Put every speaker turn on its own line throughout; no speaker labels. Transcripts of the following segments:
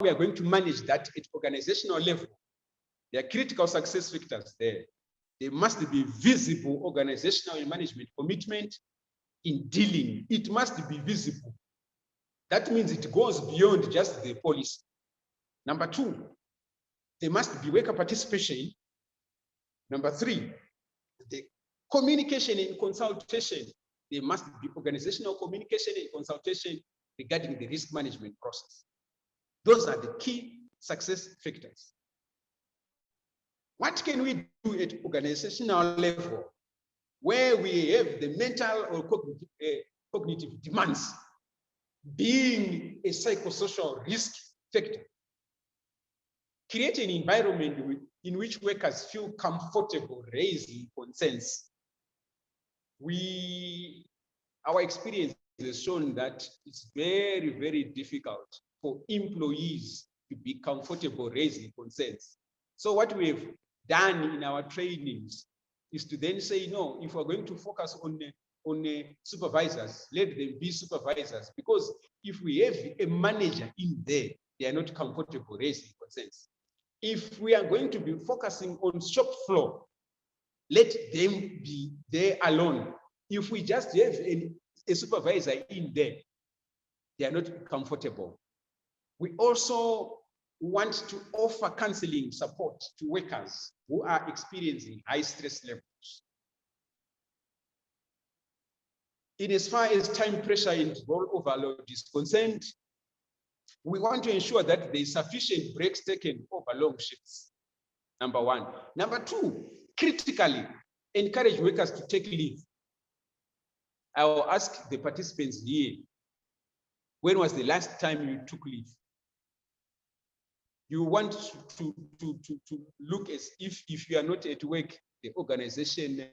we are going to manage that at organizational level. There are critical success factors there. There must be visible organizational and management commitment in dealing. It must be visible. That means it goes beyond just the policy. Number two, there must be worker participation. Number three, the communication and consultation. There must be organizational communication and consultation regarding the risk management process. Those are the key success factors. What can we do at organizational level where we have the mental or cognitive demands being a psychosocial risk factor? Create an environment in which workers feel comfortable raising concerns. Our experience has shown that it's very, very difficult for employees to be comfortable raising concerns. So what we have done in our trainings is to then say, no, if we're going to focus on supervisors, let them be supervisors, because if we have a manager in there, they are not comfortable raising concerns. If we are going to be focusing on shop floor, let them be there alone. If we just have a supervisor in there, they are not comfortable. We also want to offer counseling support to workers who are experiencing high stress levels. In as far as time pressure and role overload is concerned, we want to ensure that there is sufficient breaks taken over long shifts, number one. Number two, critically, encourage workers to take leave. I will ask the participants here, when was the last time you took leave? You want to look as if you are not at work, the organization,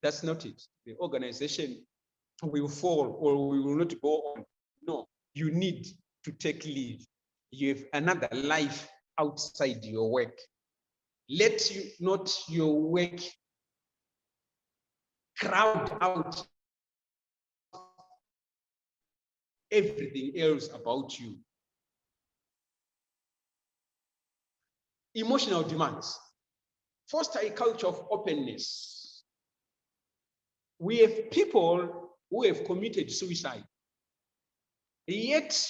that's not it. The organization will fall or we will not go on. No, you need to take leave. You have another life outside your work. Let you not your work crowd out everything else about you. Emotional demands. Foster a culture of openness. We have people who have committed suicide. Yet,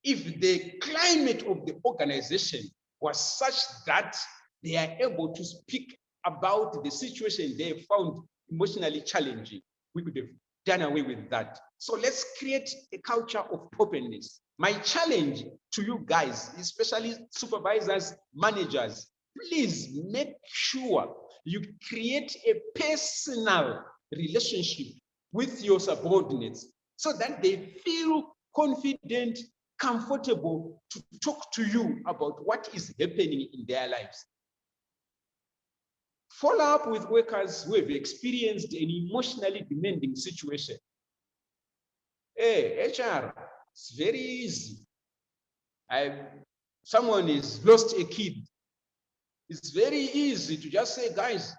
if the climate of the organization was such that they are able to speak about the situation they have found emotionally challenging, we could have done away with that. So let's create a culture of openness. My challenge to you guys, especially supervisors, managers, please make sure you create a personal relationship with your subordinates so that they feel confident, comfortable to talk to you about what is happening in their lives. Follow up with workers who have experienced an emotionally demanding situation. Hey, HR, it's very easy. Someone has lost a kid. It's very easy to just say, guys,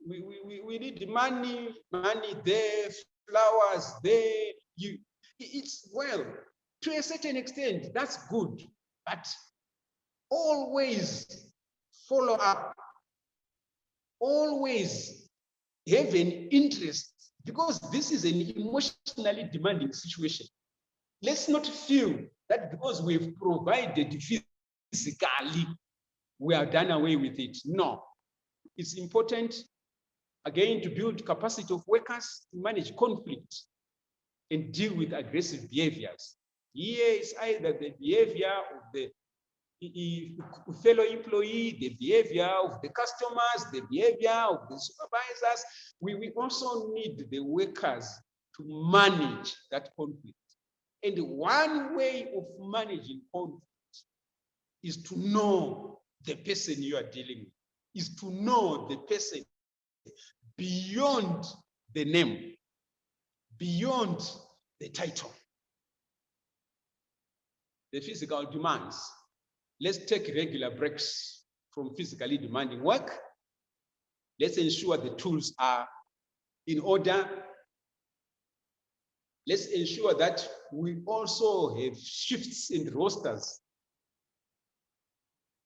we need money there, flowers there. It's, well, to a certain extent, that's good, but always follow up. Always have an interest, because this is an emotionally demanding situation. Let's not feel that because we've provided physically, we are done away with it. No, it's important, again, to build capacity of workers to manage conflict and deal with aggressive behaviors. Here is either the behavior of the fellow employee, the behavior of the customers, the behavior of the supervisors. We also need the workers to manage that conflict. And one way of managing conflict is to know the person you are dealing with, is to know the person beyond the name, beyond the title. The physical demands. Let's take regular breaks from physically demanding work. Let's ensure the tools are in order. Let's ensure that we also have shifts in rosters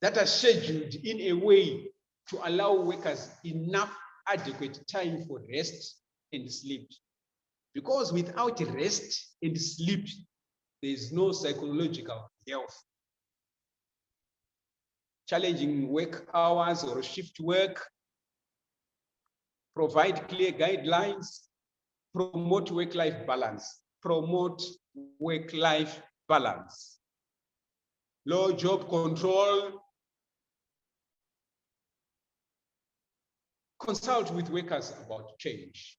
that are scheduled in a way to allow workers enough adequate time for rest and sleep. Because without rest and sleep, there is no psychological health. Challenging work hours or shift work, provide clear guidelines, promote work-life balance, promote work-life balance. Low job control, consult with workers about change,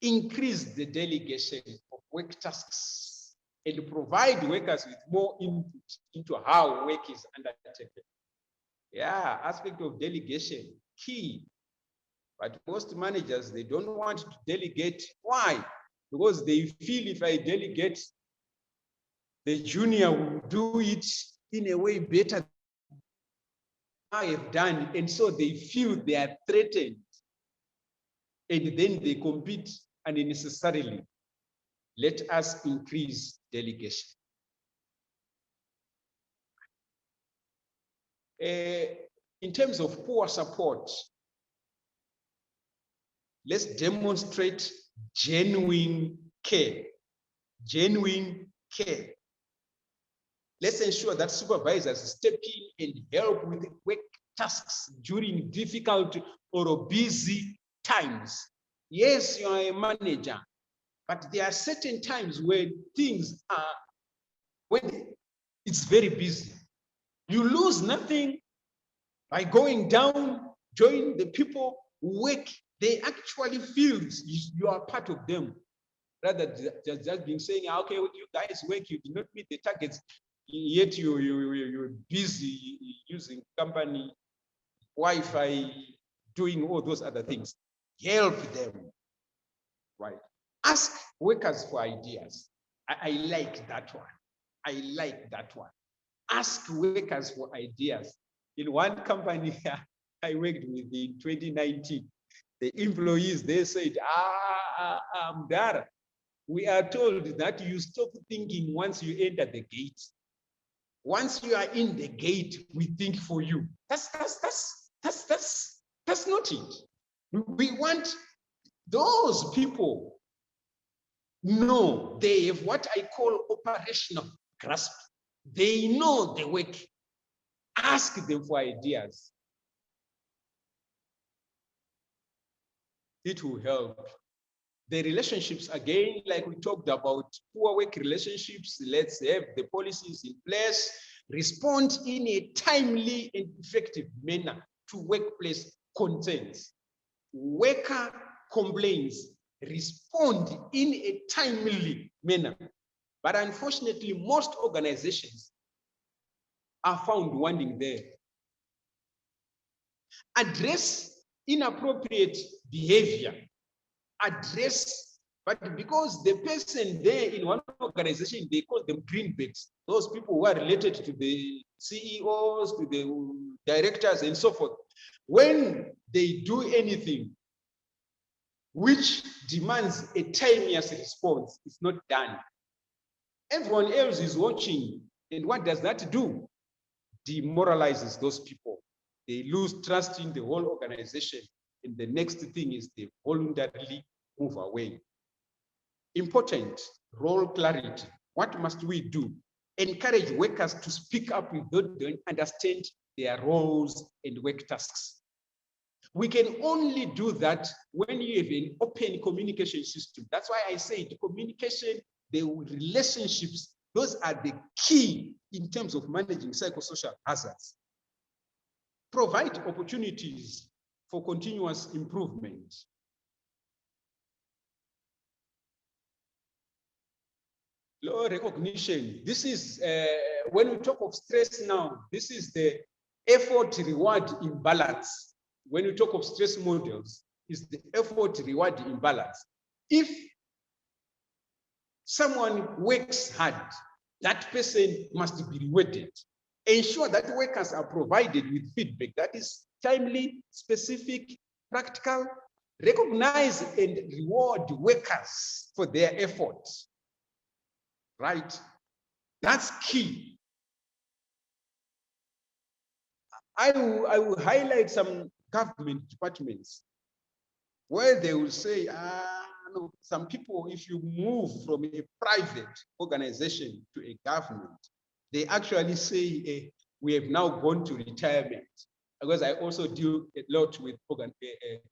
increase the delegation of work tasks, and provide workers with more input into how work is undertaken. Yeah, aspect of delegation, key. But most managers, they don't want to delegate. Why? Because they feel if I delegate, the junior will do it in a way better than I have done. And so they feel they are threatened. And then they compete unnecessarily. Let us increase delegation. In terms of poor support, let's demonstrate genuine care. Genuine care. Let's ensure that supervisors step in and help with work tasks during difficult or busy times. Yes, you are a manager, but there are certain times when things are, when it's very busy. You lose nothing by going down, join the people who work. They actually feel you are part of them, rather than just being saying, okay, you guys work, you did not meet the targets, yet you're busy using company Wi-Fi, doing all those other things. Help them, right? Ask workers for ideas. I like that one. I like that one. Ask workers for ideas. In one company I worked with in 2019, the employees, they said, Mdara, we are told that you stop thinking once you enter the gate. Once you are in the gate, we think for you. That's not it. We want those people know they have what I call operational grasp. They know the work. Ask them for ideas. It will help. The relationships, again, like we talked about, poor work relationships, let's have the policies in place, respond in a timely and effective manner to workplace concerns. Worker complaints, respond in a timely manner. But unfortunately, most organizations are found wanting there. Address inappropriate behavior. Address, but because the person there in one organization, they call them greenbacks, those people who are related to the CEOs, to the directors and so forth. When they do anything which demands a timeous response, it's not done. Everyone else is watching, and what does that do? Demoralizes those people. They lose trust in the whole organization, and the next thing is they voluntarily move away. Important, role clarity. What must we do? Encourage workers to speak up if they don't understand their roles and work tasks. We can only do that when you have an open communication system. That's why I say the communication, the relationships, those are the key in terms of managing psychosocial hazards. Provide opportunities for continuous improvement. Low recognition. This is, when we talk of stress now, this is the effort-reward imbalance. When we talk of stress models, is the effort-reward imbalance. If someone works hard, that person must be rewarded. Ensure that workers are provided with feedback that is timely, specific, practical. Recognize and reward workers for their efforts. right? That's key. I will highlight some government departments where they will say, no, some people, if you move from a private organization to a government, they actually say, we have now gone to retirement. Because I also deal a lot with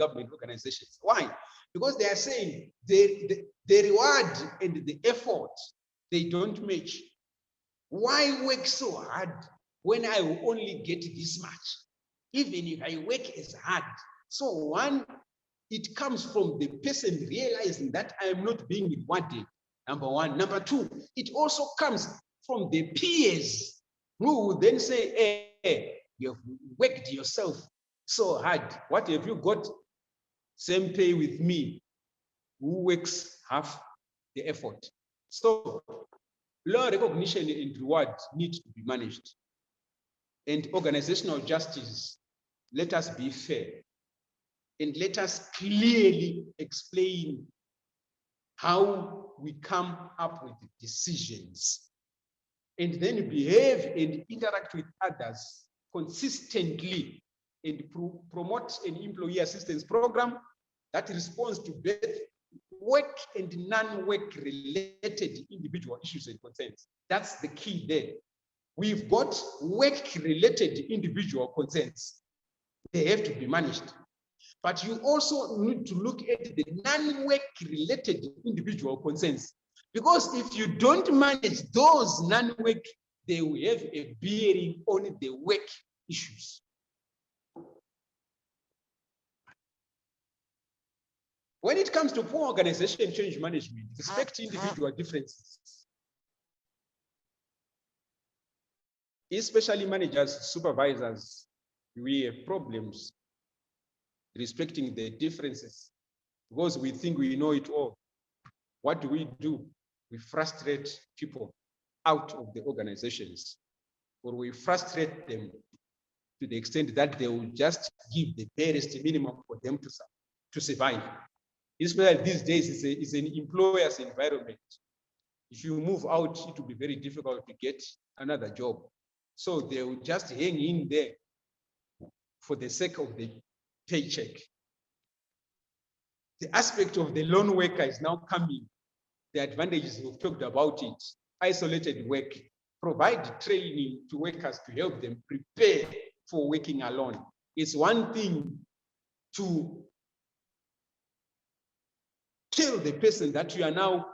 government organizations. Why? Because they are saying the reward and the effort, they don't match. Why work so hard when I will only get this much? Even if I work as hard. So one, it comes from the person realizing that I am not being rewarded, number one. Number two, it also comes from the peers who will then say, hey, you've worked yourself so hard. What have you got? Same pay with me, who works half the effort. So law recognition and reward need to be managed. And organizational justice, let us be fair. And let us clearly explain how we come up with decisions. And then behave and interact with others consistently and promote an employee assistance program that responds to both work and non-work related individual issues and concerns. That's the key there. We've got work-related individual concerns. They have to be managed. But you also need to look at the non-work-related individual concerns. Because if you don't manage those non-work, they will have a bearing on the work issues. When it comes to poor organization and change management, respect individual differences. Especially managers, supervisors, we have problems respecting the differences because we think we know it all. What do? We frustrate people out of the organizations, or we frustrate them to the extent that they will just give the barest minimum for them to survive. Especially these days, it's an employer's environment. If you move out, it will be very difficult to get another job. So they will just hang in there for the sake of the paycheck. The aspect of the lone worker is now coming. The advantages, we've talked about it. Isolated work, provide training to workers to help them prepare for working alone. It's one thing to tell the person that you are now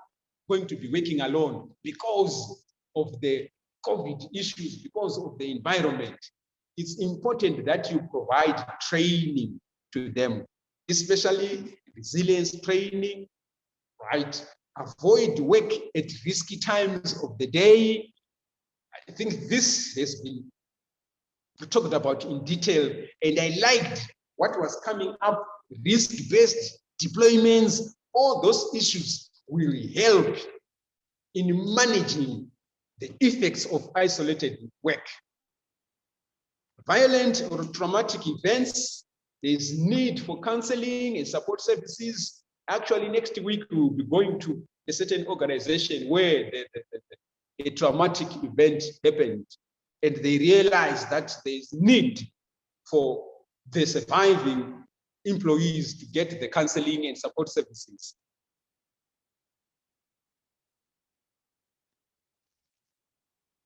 going to be working alone because of the COVID issues, because of the environment. It's important that you provide training to them, especially resilience training, right? Avoid work at risky times of the day. I think this has been talked about in detail, and I liked what was coming up, risk-based deployments. All those issues will help in managing the effects of isolated work. Violent or traumatic events, there's need for counseling and support services. Actually, next week, we'll be going to a certain organization where a traumatic event happened, and they realized that there's need for the surviving employees to get the counseling and support services.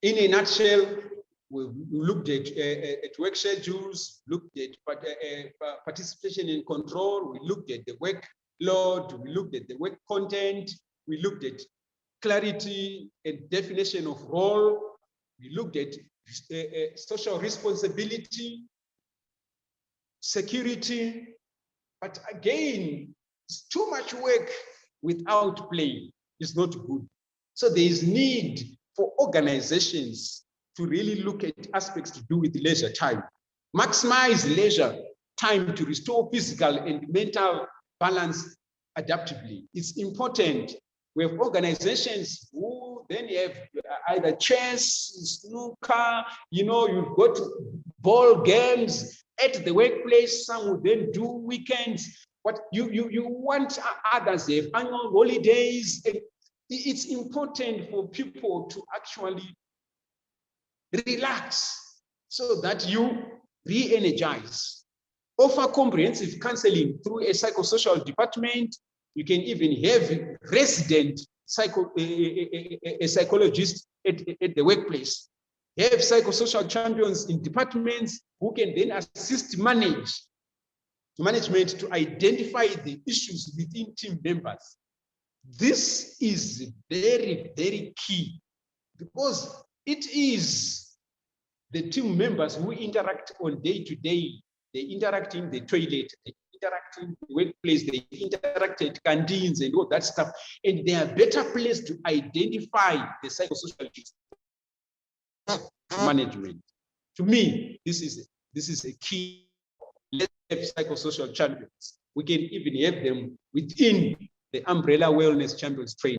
In a nutshell, we looked at work schedules, looked at participation in control, we looked at the workload, we looked at the work content, we looked at clarity and definition of role, we looked at social responsibility, security, but again, it's too much work without play. It's not good. So there is need for organizations to really look at aspects to do with leisure time. Maximize leisure time to restore physical and mental balance adaptively. It's important. We have organizations who then have either chess, snooker, you've got ball games at the workplace. Some will then do weekends. But you want others, they have annual holidays. it's important for people to actually relax so that you re-energize. Offer comprehensive counseling through a psychosocial department. You can even have resident psychologist at the workplace. Have psychosocial champions in departments who can then assist management to identify the issues within team members. This is very, very key because it is the team members who interact on day-to-day. They interact in the toilet, they interact in the workplace, they interact at canteens and all that stuff. And they are better placed to identify the psychosocial risks management. To me, this is a key. Let's have psychosocial champions. We can even have them within the umbrella wellness champions training.